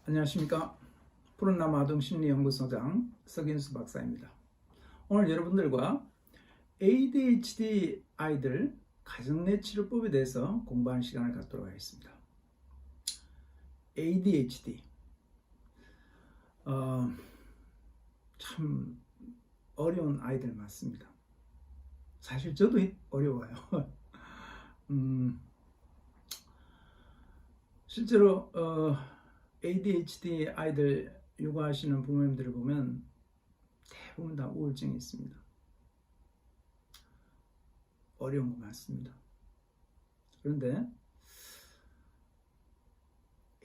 안녕하십니까. 푸른나무 아동심리연구소장 석인수 박사입니다. 오늘 여러분들과 ADHD 아이들 가정내 치료법에 대해서 공부하는 시간을 갖도록 하겠습니다. ADHD 참 어려운 아이들 많습니다. 사실 저도 어려워요. 실제로 ADHD 아이들 육아하시는 부모님들을 보면 대부분 다 우울증이 있습니다. 어려운 거 많습니다. 그런데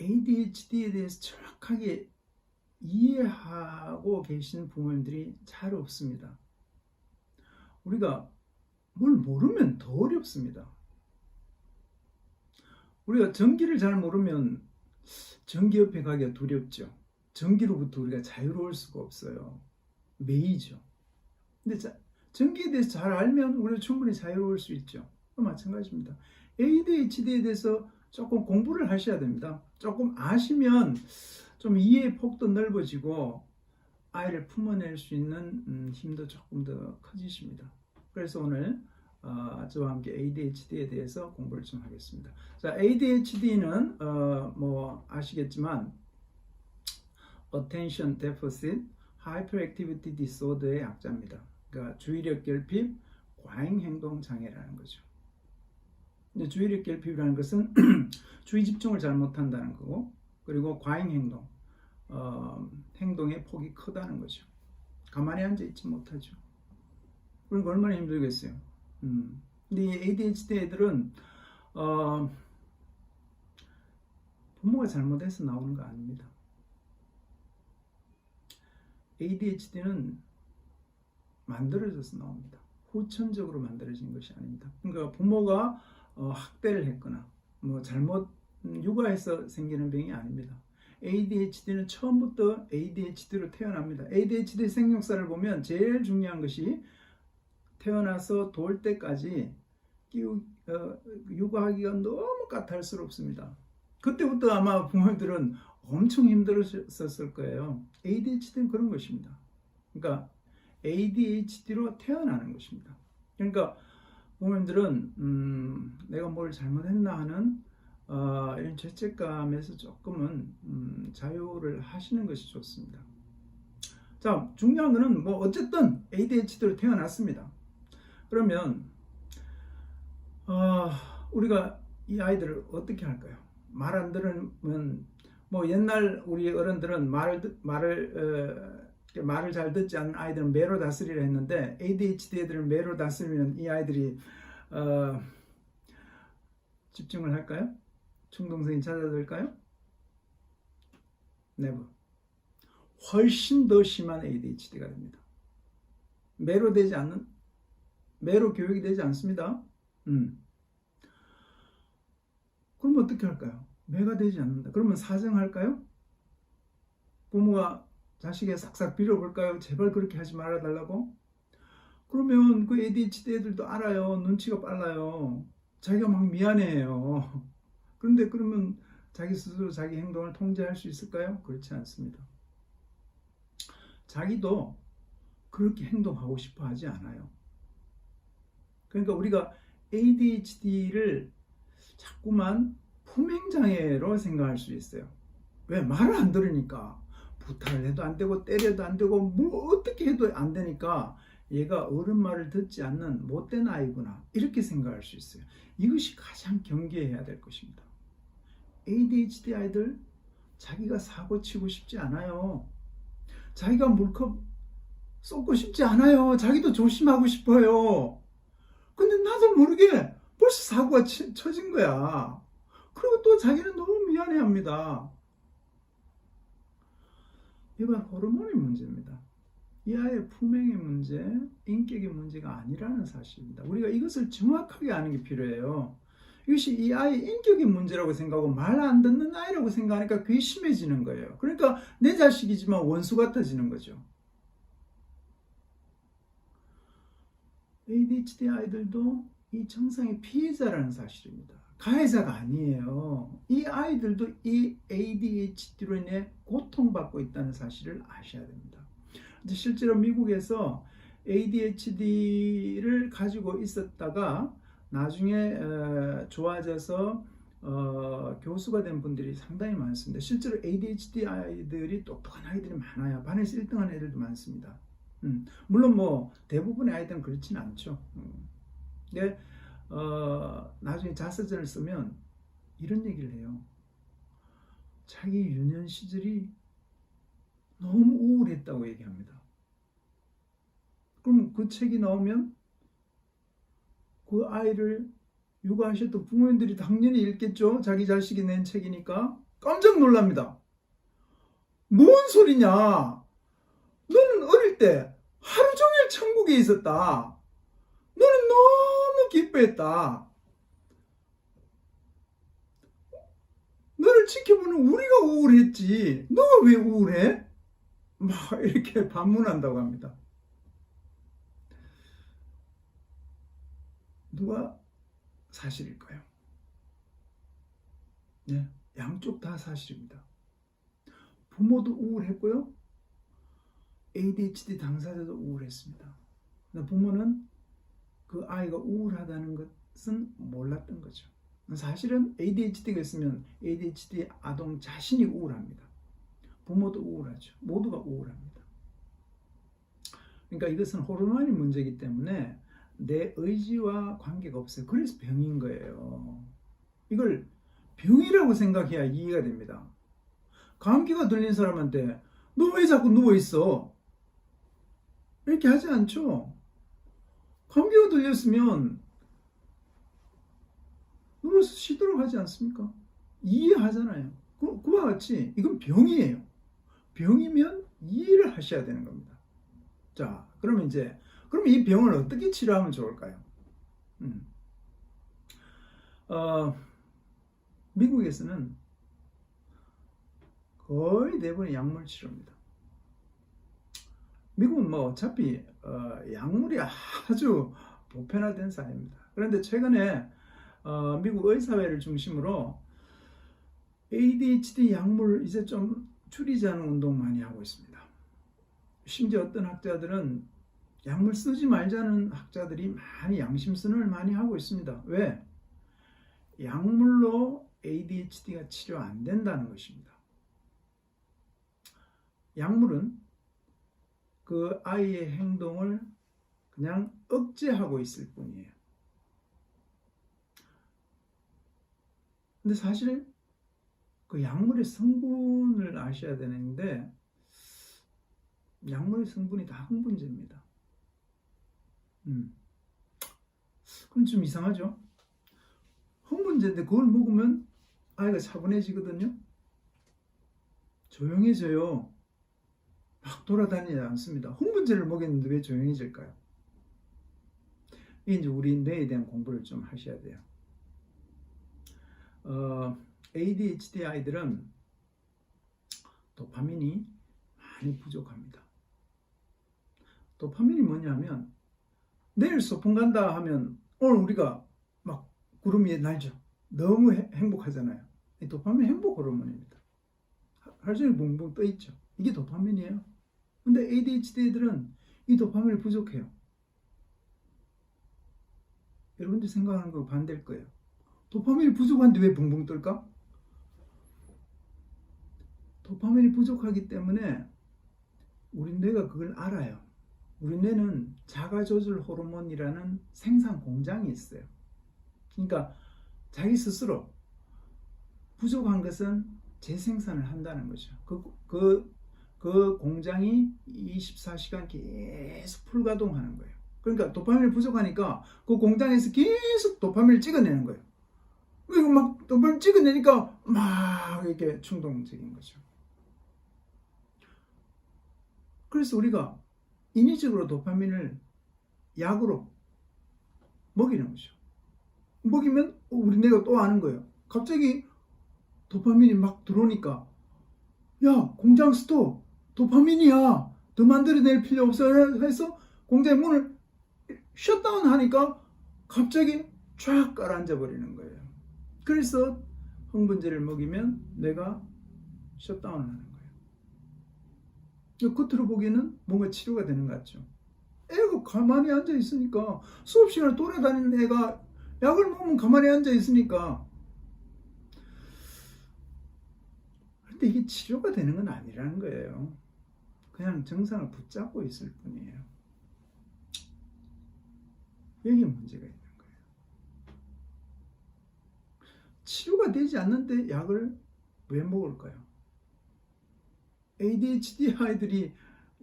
ADHD에 대해서 정확하게 이해하고 계신 부모님들이 잘 없습니다. 우리가 뭘 모르면 더 어렵습니다. 우리가 전기를 잘 모르면 전기 옆에 가기가 두렵죠. 전기로부터 우리가 자유로울 수가 없어요. 매이죠. 근데 전기에 대해서 잘 알면 우리가 충분히 자유로울 수 있죠. 마찬가지입니다. ADHD에 대해서 조금 공부를 하셔야 됩니다. 조금 아시면 좀 이해의 폭도 넓어지고 아이를 품어낼 수 있는 힘도 조금 더 커지십니다. 그래서 오늘 저와 함께 ADHD에 대해서 공부를 좀 하겠습니다. 자, ADHD는 뭐 아시겠지만 Attention Deficit Hyperactivity Disorder의 약자입니다. 그러니까 주의력 결핍 과잉 행동 장애라는 거죠. 근데 주의력 결핍이라는 것은 주의 집중을 잘 못한다는 거고, 그리고 과잉 행동, 행동의 폭이 크다는 거죠. 가만히 앉아 있지 못하죠. 그리고 얼마나 힘들겠어요. 근데 이 ADHD 애들은 부모가 잘못해서 나오는 거 아닙니다. ADHD는 만들어져서 나옵니다. 후천적으로 만들어진 것이 아닙니다. 그러니까 부모가 학대를 했거나 뭐 잘못 육아해서 생기는 병이 아닙니다. ADHD는 처음부터 ADHD로 태어납니다. ADHD 생육사를 보면 제일 중요한 것이 태어나서 돌 때까지 육아하기가 너무 까탈스럽습니다. 그때부터 아마 부모님들은 엄청 힘들었을 거예요. ADHD는 그런 것입니다. 그러니까 ADHD로 태어나는 것입니다. 그러니까 부모님들은 내가 뭘 잘못했나 하는 이런 죄책감에서 조금은 자유를 하시는 것이 좋습니다. 자, 중요한 거는 뭐 어쨌든 ADHD로 태어났습니다. 그러면 우리가 이 아이들을 어떻게 할까요? 말 안 들으면 뭐 옛날 우리 어른들은 말을 잘 듣지 않는 아이들은 매로 다스리라 했는데 ADHD 애들은 매로 다스리면 이 아이들이 집중을 할까요? 충동성이 잦아들까요? never. 훨씬 더 심한 ADHD가 됩니다. 매로 교육이 되지 않습니다. 그럼 어떻게 할까요? 매가 되지 않는다. 그러면 사정할까요? 부모가 자식의 싹싹 빌어볼까요? 제발 그렇게 하지 말아달라고? 그러면 그 ADHD 애들도 알아요. 눈치가 빨라요. 자기가 막 미안해해요. 그런데 그러면 자기 스스로 자기 행동을 통제할 수 있을까요? 그렇지 않습니다. 자기도 그렇게 행동하고 싶어 하지 않아요. 그러니까 우리가 ADHD를 자꾸만 품행장애로 생각할 수 있어요. 왜? 말을 안 들으니까. 부탁을 해도 안 되고 때려도 안 되고 뭐 어떻게 해도 안 되니까 얘가 어른 말을 듣지 않는 못된 아이구나, 이렇게 생각할 수 있어요. 이것이 가장 경계해야 될 것입니다. ADHD 아이들 자기가 사고 치고 싶지 않아요. 자기가 물컵 쏟고 싶지 않아요. 자기도 조심하고 싶어요. 근데 나도 모르게 벌써 사고가 쳐진 거야. 그리고 또 자기는 너무 미안해합니다. 이건 호르몬의 문제입니다. 이 아이의 품행의 문제, 인격의 문제가 아니라는 사실입니다. 우리가 이것을 정확하게 아는 게 필요해요. 이것이 이 아이의 인격의 문제라고 생각하고 말 안 듣는 아이라고 생각하니까 그게 심해지는 거예요. 그러니까 내 자식이지만 원수 같아지는 거죠. ADHD 아이들도 이 정상의 피해자라는 사실입니다. 가해자가 아니에요. 이 아이들도 이 ADHD로 인해 고통받고 있다는 사실을 아셔야 됩니다. 실제로 미국에서 ADHD를 가지고 있었다가 나중에 좋아져서 교수가 된 분들이 상당히 많습니다. 실제로 ADHD 아이들이 똑똑한 아이들이 많아요. 반에서 1등한 애들도 많습니다. 물론 뭐 대부분의 아이들은 그렇지는 않죠. 근데 나중에 자서전을 쓰면 이런 얘기를 해요. 자기 유년 시절이 너무 우울했다고 얘기합니다. 그럼 그 책이 나오면 그 아이를 육아하셨던 부모님들이 당연히 읽겠죠. 자기 자식이 낸 책이니까 깜짝 놀랍니다. 뭔 소리냐? 너는 어릴 때 하루 종일 천국에 있었다. 너는 너무 기뻐했다. 너를 지켜보는 우리가 우울했지. 너가 왜 우울해? 막 이렇게 반문한다고 합니다. 누가 사실일까요? 네, 양쪽 다 사실입니다. 부모도 우울했고요. ADHD 당사자도 우울했습니다. 부모는 그 아이가 우울하다는 것은 몰랐던 거죠. 사실은 ADHD가 있으면 ADHD 아동 자신이 우울합니다. 부모도 우울하죠. 모두가 우울합니다. 그러니까 이것은 호르몬의 문제이기 때문에 내 의지와 관계가 없어요. 그래서 병인 거예요. 이걸 병이라고 생각해야 이해가 됩니다. 감기가 들린 사람한테 너 왜 자꾸 누워있어? 이렇게 하지 않죠. 감기가 들렸으면 누워서 쉬도록 하지 않습니까? 이해하잖아요. 그와 같이 이건 병이에요. 병이면 이해를 하셔야 되는 겁니다. 자, 그러면 이 병을 어떻게 치료하면 좋을까요? 미국에서는 거의 대부분 약물 치료입니다. 미국은 뭐 어차피 약물이 아주 보편화된 사회입니다. 그런데 최근에 미국 의사회를 중심으로 ADHD 약물 이제 좀 줄이자는 운동 많이 하고 있습니다. 심지어 어떤 학자들은 약물 쓰지 말자는 학자들이 많이 양심선언을 많이 하고 있습니다. 왜? 약물로 ADHD가 치료 안 된다는 것입니다. 약물은 그 아이의 행동을 그냥 억제하고 있을 뿐이에요. 근데 사실 그 약물의 성분을 아셔야 되는데 약물의 성분이 다 흥분제입니다. 그럼 좀 이상하죠? 흥분제인데 그걸 먹으면 아이가 차분해지거든요. 조용해져요. 막 돌아다니지 않습니다. 흥분제를 먹였는데 왜 조용해질까요? 이제 우리 뇌에 대한 공부를 좀 하셔야 돼요. ADHD 아이들은 도파민이 많이 부족합니다. 도파민이 뭐냐면 내일 소풍 간다 하면 오늘 우리가 막 구름이 날죠. 너무 행복하잖아요. 이 도파민 행복 호르몬입니다. 하루 종일 붕붕 떠 있죠. 이게 도파민이에요. 근데 ADHD 애들은 이 도파민이 부족해요. 여러분들 생각하는 거 반대일 거예요. 도파민이 부족한데 왜 붕붕 뜰까? 도파민이 부족하기 때문에 우리 뇌가 그걸 알아요. 우리 뇌는 자가조절 호르몬이라는 생산 공장이 있어요. 그러니까 자기 스스로 부족한 것은 재생산을 한다는 거죠. 그 공장이 24시간 계속 풀가동하는 거예요. 그러니까 도파민이 부족하니까 그 공장에서 계속 도파민을 찍어내는 거예요. 그리고 막 도파민 찍어내니까 막 이렇게 충동적인 거죠. 그래서 우리가 인위적으로 도파민을 약으로 먹이는 거죠. 먹이면 우리 뇌가 또 아는 거예요. 갑자기 도파민이 막 들어오니까 야, 공장 스톱! 도파민이야! 더 만들어낼 필요 없어 해서 공장의 문을 셧다운 하니까 갑자기 쫙 가라앉아 버리는 거예요. 그래서 흥분제를 먹이면 뇌가 셧다운을 하는 거예요. 겉으로 보기에는 뭔가 치료가 되는 것 같죠. 애가 가만히 앉아 있으니까, 수업 시간에 돌아다니는 애가 약을 먹으면 가만히 앉아 있으니까. 근데 이게 치료가 되는 건 아니라는 거예요. 그냥 증상을 붙잡고 있을 뿐이에요. 여기에 문제가 있는 거예요. 치료가 되지 않는데 약을 왜 먹을까요? ADHD 아이들이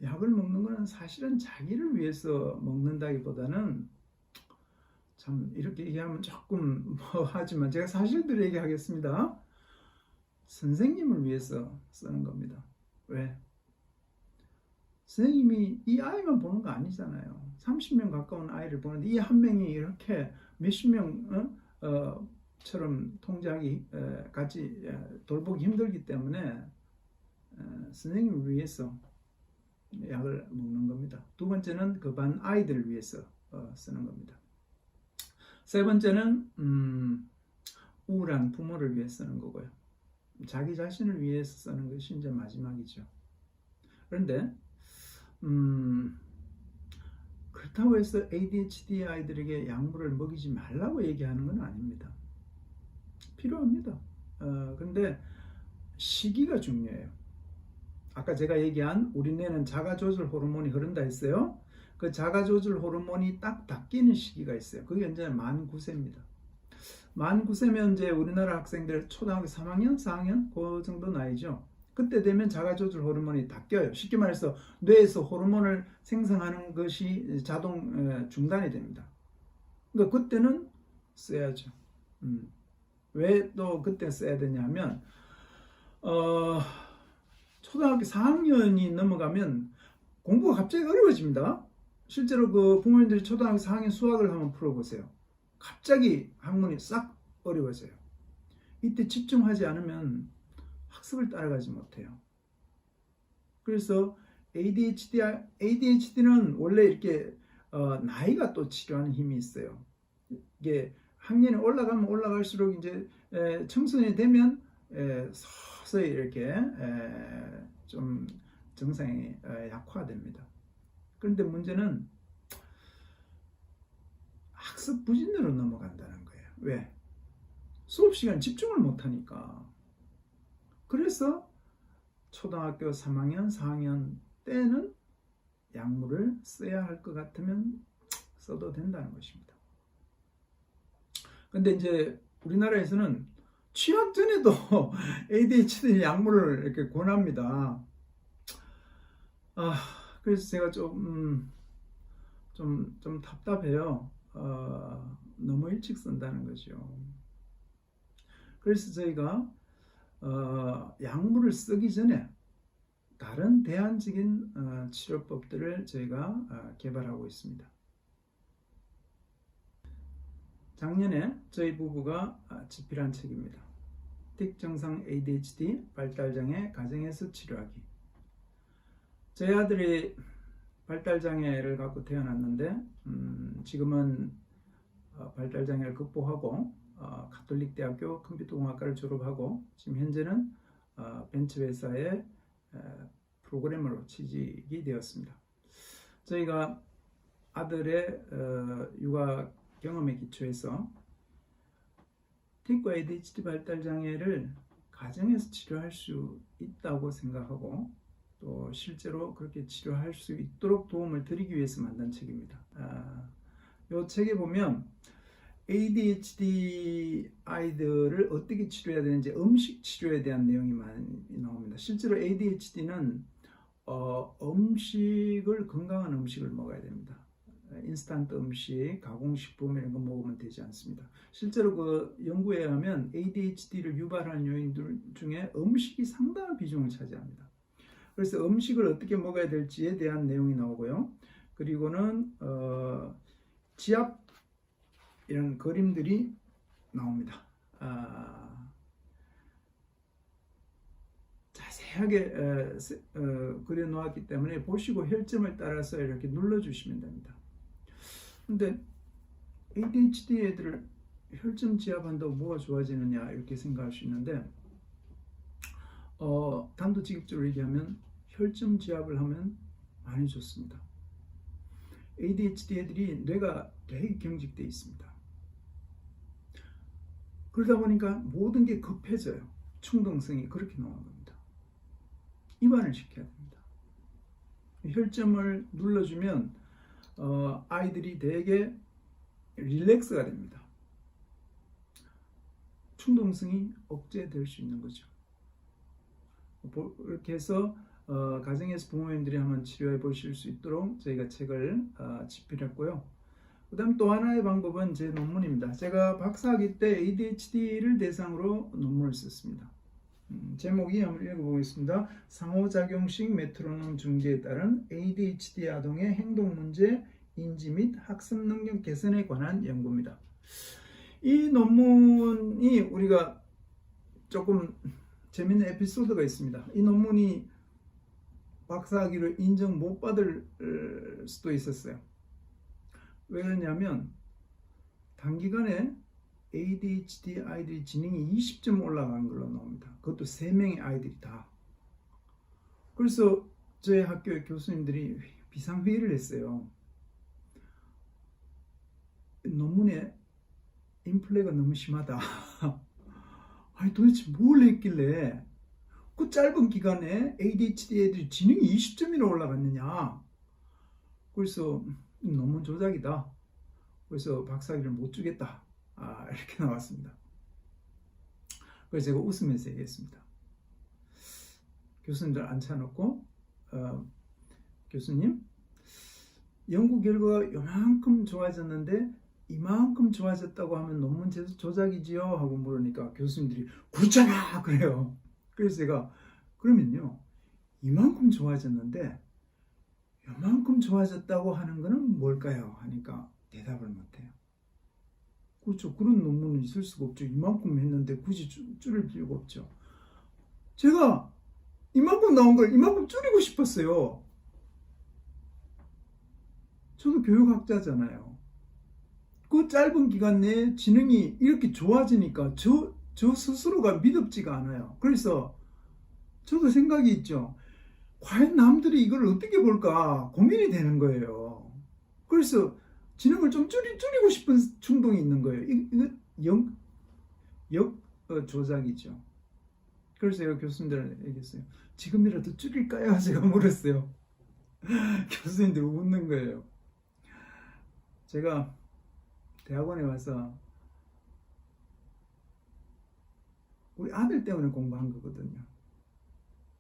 약을 먹는 것은 사실은 자기를 위해서 먹는다기보다는, 참 이렇게 얘기하면 조금 하지만 제가 사실대로 얘기하겠습니다. 선생님을 위해서 쓰는 겁니다. 왜? 선생님이 이 아이만 보는 거 아니잖아요. 30명 가까운 아이를 보는데 이 한 명이 이렇게 몇십 명처럼 통제하기, 같이 돌보기 힘들기 때문에 선생님을 위해서 약을 먹는 겁니다. 두 번째는 그 반 아이들을 위해서 쓰는 겁니다. 세 번째는 우울한 부모를 위해 쓰는 거고요. 자기 자신을 위해서 쓰는 것이 이제 마지막이죠. 그런데 그렇다고 해서 ADHD 아이들에게 약물을 먹이지 말라고 얘기하는 건 아닙니다. 필요합니다. 그런데 시기가 중요해요. 아까 제가 얘기한 우리 뇌는 자가조절 호르몬이 흐른다 했어요. 그 자가조절 호르몬이 딱 닦이는 시기가 있어요. 그게 이제 만 9세입니다. 만 9세면 이제 우리나라 학생들 초등학교 3학년, 4학년 그 정도 나이죠. 그때 되면 자가조절 호르몬이 닦여요. 쉽게 말해서 뇌에서 호르몬을 생성하는 것이 자동 중단이 됩니다. 그러니까 그때는 써야죠. 왜 또 그때 써야 되냐면 초등학교 4학년이 넘어가면 공부가 갑자기 어려워집니다. 실제로 그 부모님들이 초등학교 4학년 수학을 한번 풀어보세요. 갑자기 학문이 싹 어려워져요. 이때 집중하지 않으면 학습을 따라가지 못해요. 그래서 ADHD는 원래 이렇게 나이가 또 치료하는 힘이 있어요. 이게 학년이 올라가면 올라갈수록 이제 청소년이 되면 서서히 이렇게 좀 증상이 약화됩니다. 그런데 문제는 학습 부진으로 넘어간다는 거예요. 왜? 수업 시간 집중을 못하니까. 그래서 초등학교 3학년, 4학년 때는 약물을 써야 할 것 같으면 써도 된다는 것입니다. 근데 이제 우리나라에서는 취학 전에도 ADHD 약물을 이렇게 권합니다. 그래서 제가 좀 답답해요. 너무 일찍 쓴다는 거죠. 그래서 저희가 약물을 쓰기 전에 다른 대안적인 치료법들을 저희가 개발하고 있습니다. 작년에 저희 부부가 집필한 책입니다. 특정상 ADHD 발달장애 가정에서 치료하기. 저희 아들이 발달장애를 갖고 태어났는데 지금은 발달장애를 극복하고 가톨릭대학교 컴퓨터공학과를 졸업하고 지금 현재는 벤처회사의 프로그래머로 취직이 되었습니다. 저희가 아들의 육아 경험에 기초해서 TIC과 ADHD 발달장애를 가정에서 치료할 수 있다고 생각하고 또 실제로 그렇게 치료할 수 있도록 도움을 드리기 위해서 만든 책입니다. 이 책에 보면 ADHD 아이들을 어떻게 치료해야 되는지 음식 치료에 대한 내용이 많이 나옵니다. 실제로 ADHD는 음식을 건강한 음식을 먹어야 됩니다. 인스턴트 음식, 가공식품 이런 거 먹으면 되지 않습니다. 실제로 그 연구에 의하면 ADHD를 유발하는 요인들 중에 음식이 상당한 비중을 차지합니다. 그래서 음식을 어떻게 먹어야 될지에 대한 내용이 나오고요. 그리고는 지압 이런 그림들이 나옵니다. 자세하게 그려 놓았기 때문에 보시고 혈점을 따라서 이렇게 눌러 주시면 됩니다. 근데 ADHD 애들을 혈점 지압한다고 뭐가 좋아지느냐 이렇게 생각할 수 있는데 단도직입적으로 얘기하면 혈점 지압을 하면 많이 좋습니다. ADHD 애들이 뇌가 되게 경직되어 있습니다. 그러다 보니까 모든 게 급해져요. 충동성이 그렇게 나오는 겁니다. 이완을 시켜야 됩니다. 혈점을 눌러주면 아이들이 되게 릴렉스가 됩니다. 충동성이 억제될 수 있는 거죠. 이렇게 해서 가정에서 부모님들이 한번 치료해 보실 수 있도록 저희가 책을 집필했고요. 그 다음 또 하나의 방법은 제 논문입니다. 제가 박사학위 때 ADHD를 대상으로 논문을 썼습니다. 제목이 한번 읽어보겠습니다. 상호작용식 메트로놈 중계에 따른 ADHD 아동의 행동 문제, 인지 및 학습 능력 개선에 관한 연구입니다. 이 논문이 우리가 조금 재밌는 에피소드가 있습니다. 이 논문이 박사학위를 인정 못 받을 수도 있었어요. 왜 그러냐면 단기간에 ADHD 아이들이 지능이 20점 올라간 걸로 나옵니다. 그것도 3명의 아이들이 다. 그래서 저희 학교의 교수님들이 비상회의를 했어요. 논문에 인플레가 너무 심하다. 아니 도대체 뭘 했길래 그 짧은 기간에 ADHD 애들이 지능이 20점이나 올라갔느냐. 그래서 논문 조작이다. 그래서 박사학위를 못 주겠다. 이렇게 나왔습니다. 그래서 제가 웃으면서 얘기했습니다. 교수님들 앉혀놓고 교수님 연구 결과가 요만큼 좋아졌는데 이만큼 좋아졌다고 하면 논문 조작이지요? 하고 물으니까 교수님들이 그렇잖아! 그래요. 그래서 제가 그러면요 이만큼 좋아졌는데 요만큼 좋아졌다고 하는 거는 뭘까요? 하니까 대답을 못해요. 그렇죠. 그런 논문은 있을 수가 없죠. 이만큼 했는데 굳이 줄일 필요가 없죠. 제가 이만큼 나온 걸 이만큼 줄이고 싶었어요. 저도 교육학자잖아요. 그 짧은 기간 내에 지능이 이렇게 좋아지니까 저 스스로가 믿음지가 않아요. 그래서 저도 생각이 있죠. 과연 남들이 이걸 어떻게 볼까 고민이 되는 거예요. 그래서 지능을 좀 줄이고 싶은 충동이 있는 거예요. 이거 조작이죠. 그래서 제가 교수님들한테 얘기했어요. 지금이라도 줄일까요? 제가 물었어요. 교수님들 웃는 거예요. 제가 대학원에 와서 우리 아들 때문에 공부한 거거든요.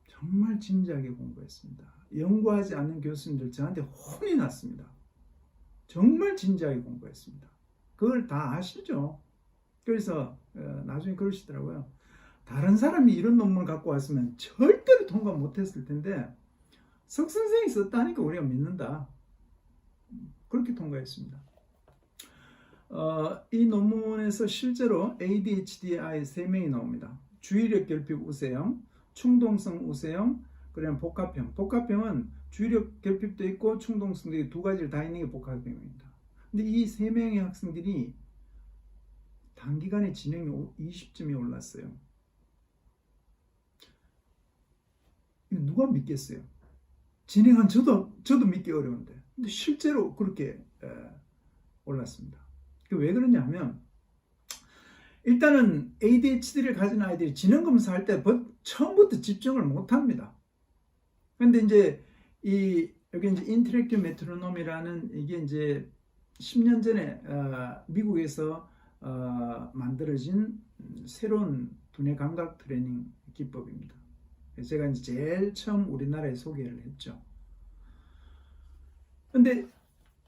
정말 진지하게 공부했습니다. 연구하지 않는 교수님들 저한테 혼이 났습니다. 정말 진지하게 공부했습니다. 그걸 다 아시죠? 그래서 나중에 그러시더라고요. 다른 사람이 이런 논문을 갖고 왔으면 절대로 통과 못했을 텐데 석 선생이 썼다니까 우리가 믿는다. 그렇게 통과했습니다. 이 논문에서 실제로 ADHD 아이 3명이 나옵니다. 주의력 결핍 우세형, 충동성 우세형, 그다음 복합형. 복합형은 주의력 결핍도 있고 충동성도 있고 두 가지를 다 있는 게 복합형입니다. 근데 이 3명의 학생들이 단기간에 지능이 20점이 올랐어요. 이거 누가 믿겠어요? 진행한 저도 믿기 어려운데. 근데 실제로 그렇게 올랐습니다. 왜 그러냐면 일단은 ADHD를 가진 아이들이 지능검사할 때 처음부터 집중을 못합니다. 근데 이제 여기 이제 인터랙티브 메트로놈이라는 이게 이제 10년 전에 미국에서 만들어진 새로운 두뇌 감각 트레이닝 기법입니다. 제가 이제 제일 처음 우리나라에 소개를 했죠. 근데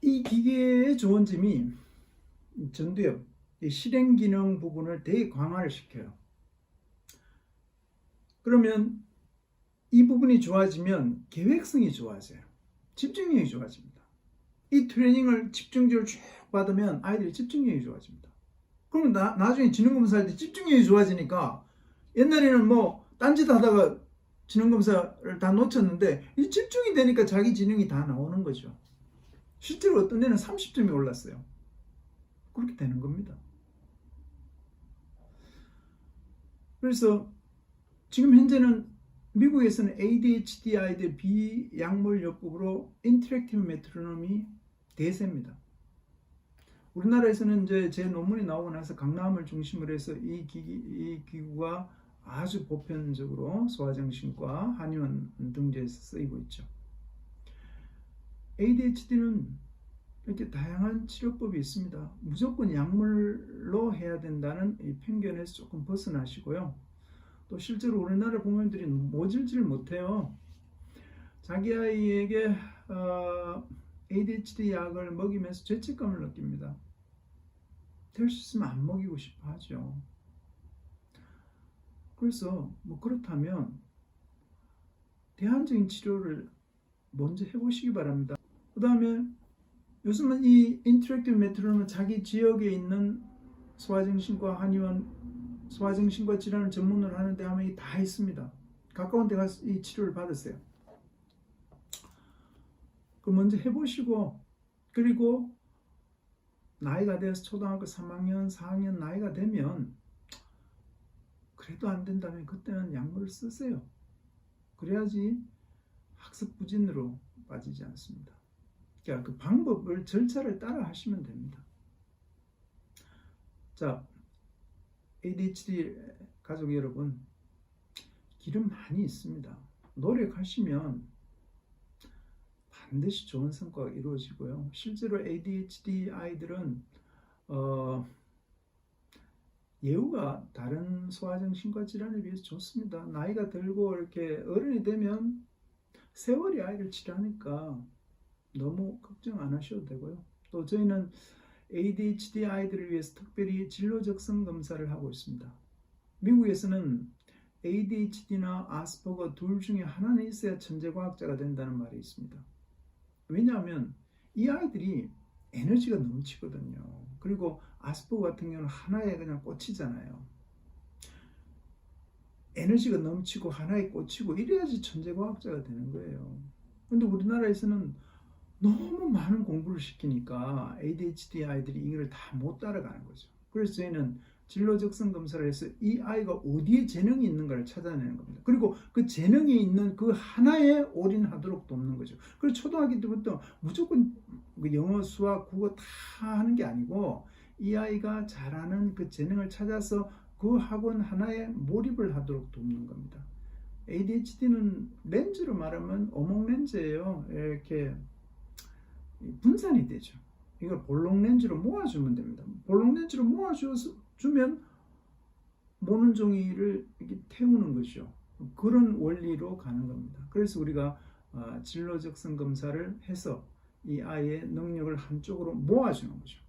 이 기계의 좋은 점이 전두엽, 실행 기능 부분을 되게 강화를 시켜요. 그러면 이 부분이 좋아지면 계획성이 좋아져요. 집중력이 좋아집니다. 이 트레이닝을 집중적으로 쭉 받으면 아이들이 집중력이 좋아집니다. 그러면 나중에 지능검사할 때 집중력이 좋아지니까 옛날에는 뭐 딴짓 하다가 지능검사를 다 놓쳤는데 이 집중이 되니까 자기 지능이 다 나오는 거죠. 실제로 어떤 애는 30점이 올랐어요. 그렇게 되는 겁니다. 그래서 지금 현재는 미국에서는 ADHD 아이들 비약물요법으로 인터랙티브 메트로놈이 대세입니다. 우리나라에서는 이제 제 논문이 나오고 나서 강남을 중심으로 해서 이 기구가 아주 보편적으로 소아정신과 한의원 등지에서 쓰이고 있죠. ADHD는 이렇게 다양한 치료법이 있습니다. 무조건 약물로 해야 된다는 이 편견에서 조금 벗어나시고요. 또 실제로 우리나라 부모님들이 모질지를 못해요. 자기 아이에게 ADHD 약을 먹이면서 죄책감을 느낍니다. 될 수 있으면 안 먹이고 싶어 하죠. 그래서 뭐 그렇다면 대안적인 치료를 먼저 해보시기 바랍니다. 그 다음에 요즘은 이 인터랙티브 메트로놈은 자기 지역에 있는 소아정신과 한의원, 소아정신과 질환을 전문으로 하는 대학이 다 있습니다. 가까운 데 가서 이 치료를 받으세요. 그 먼저 해보시고, 그리고 나이가 돼서 초등학교 3학년, 4학년 나이가 되면 그래도 안 된다면 그때는 약물을 쓰세요. 그래야지 학습 부진으로 빠지지 않습니다. 그러니까 그 방법을, 절차를 따라 하시면 됩니다. 자, ADHD 가족 여러분, 길은 많이 있습니다. 노력하시면 반드시 좋은 성과가 이루어지고요. 실제로 ADHD 아이들은 예후가 다른 소아정신과 질환에 비해서 좋습니다. 나이가 들고 이렇게 어른이 되면 세월이 아이를 치료하니까 너무 걱정 안 하셔도 되고요. 또 저희는 ADHD 아이들을 위해서 특별히 진로적성 검사를 하고 있습니다. 미국에서는 ADHD나 아스퍼거 둘 중에 하나는 있어야 천재과학자가 된다는 말이 있습니다. 왜냐하면 이 아이들이 에너지가 넘치거든요. 그리고 아스퍼거 같은 경우는 하나에 그냥 꽂히잖아요. 에너지가 넘치고 하나에 꽂히고 이래야지 천재과학자가 되는 거예요. 근데 우리나라에서는 너무 많은 공부를 시키니까 ADHD 아이들이 이걸 다 못 따라가는 거죠. 그래서 저희는 진로적성 검사를 해서 이 아이가 어디에 재능이 있는가를 찾아내는 겁니다. 그리고 그 재능이 있는 그 하나에 올인하도록 돕는 거죠. 그래서 초등학교 때부터 무조건 영어, 수학, 국어 다 하는 게 아니고 이 아이가 잘하는 그 재능을 찾아서 그 학원 하나에 몰입을 하도록 돕는 겁니다. ADHD는 렌즈로 말하면 오목렌즈예요. 이렇게 분산이 되죠. 이걸 볼록 렌즈로 모아주면 됩니다. 볼록 렌즈로 모아주면 모는 종이를 이렇게 태우는 것이죠. 그런 원리로 가는 겁니다. 그래서 우리가 진로적성 검사를 해서 이 아이의 능력을 한쪽으로 모아주는 거죠.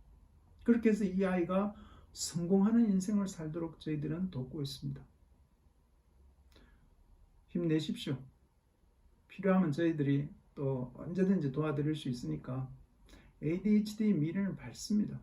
그렇게 해서 이 아이가 성공하는 인생을 살도록 저희들은 돕고 있습니다. 힘내십시오. 필요하면 저희들이 또 언제든지 도와드릴 수 있으니까 ADHD 미래는 밝습니다.